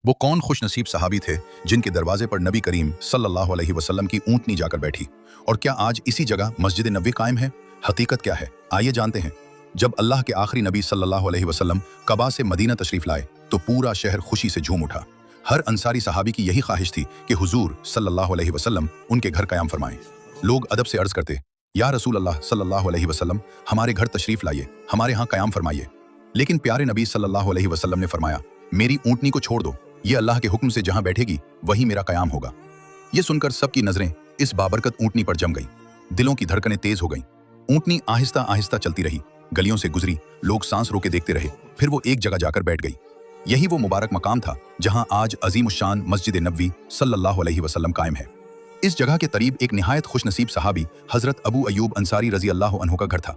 वो कौन खुश नसीब सहाबी थे जिनके दरवाजे पर नबी करीम सल्लल्लाहु अलैहि वसल्लम की ऊँटनी जाकर बैठी? और क्या आज इसी जगह मस्जिद नबवी कायम है? हकीकत क्या है, आइए जानते हैं। जब अल्लाह के आखिरी नबी सल्लल्लाहु अलैहि वसल्लम कबा से मदीना तशरीफ लाए तो पूरा शहर खुशी से झूम उठा। हर अंसारी सहाबी की यही ख्वाहिश थी कि हुजूर सल्लल्लाहु अलैहि वसल्लम उनके घर कयाम फरमाएं। लोग अदब से अर्ज करते, या रसूल अल्लाह सल्लल्लाहु अलैहि वसल्लम, हमारे घर तशरीफ लाइए, हमारे यहाँ कयाम फरमाइए। लेकिन प्यारे नबी सल्लल्लाहु अलैहि वसल्लम ने फरमाया, मेरी ऊँटनी को छोड़ दो, ये अल्लाह के हुक्म से जहाँ बैठेगी वही मेरा कयाम होगा। ये सुनकर सबकी नजरें इस बाबरकत ऊँटनी पर जम गई, दिलों की धड़कनें तेज हो गईं। ऊँटनी आहिस्ता आहिस्ता चलती रही, गलियों से गुजरी, लोग सांस रोके देखते रहे, फिर वो एक जगह जाकर बैठ गई। यही वो मुबारक मकाम था जहां आज अजीमुश्शान मस्जिद नबवी सल्लल्लाहु अलैहि वसल्लम कायम है। इस जगह के करीब एक निहायत खुशनसीब सहाबी हजरत अबू अयूब अंसारी रजी अल्लाह अन्हु का घर था।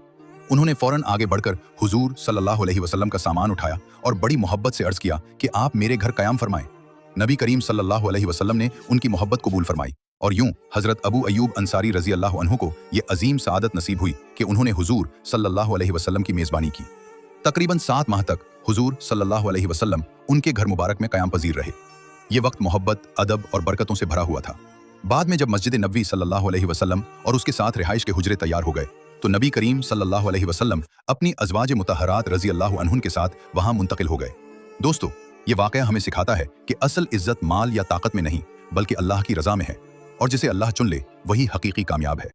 उन्होंने फौरन आगे बढ़कर हुजूर सल्लल्लाहु अलैहि वसल्लम का सामान उठाया और बड़ी मोहब्बत से अर्ज किया कि आप मेरे घर कयाम फरमाएं। नबी करीम सल्लल्लाहु अलैहि वसल्लम ने उनकी मोहब्बत कबूल फरमाई और यूं हजरत अबू अयूब अंसारी रजी अल्लाह अन्हु को ये अजीम सआदत नसीब हुई कि उन्होंने हुजूर सल्लल्लाहु अलैहि वसल्लम की मेज़बानी की। तकरीबन 7 माह तक हुजूर सल्लल्लाहु अलैहि वसल्लम उनके घर मुबारक में कयाम पजीर रहे। ये वक्त मोहब्बत, अदब और बरकतों से भरा हुआ था। बाद में जब मस्जिद नबवी सल्लल्लाहु अलैहि वसल्लम और उसके साथ रिहाइश के हुजरे तैयार हो गए तो नबी करीम सल्लल्लाहु अलैहि वसल्लम अपनी अज़वाज मुतहरात रजी अल्लाह अन्हुन के साथ वहां मुंतकिल हो गए। दोस्तों, ये वाक़या हमें सिखाता है कि असल इज्जत माल या ताकत में नहीं बल्कि अल्लाह की रज़ा में है, और जिसे अल्लाह चुन ले वही हकीकी कामयाब है।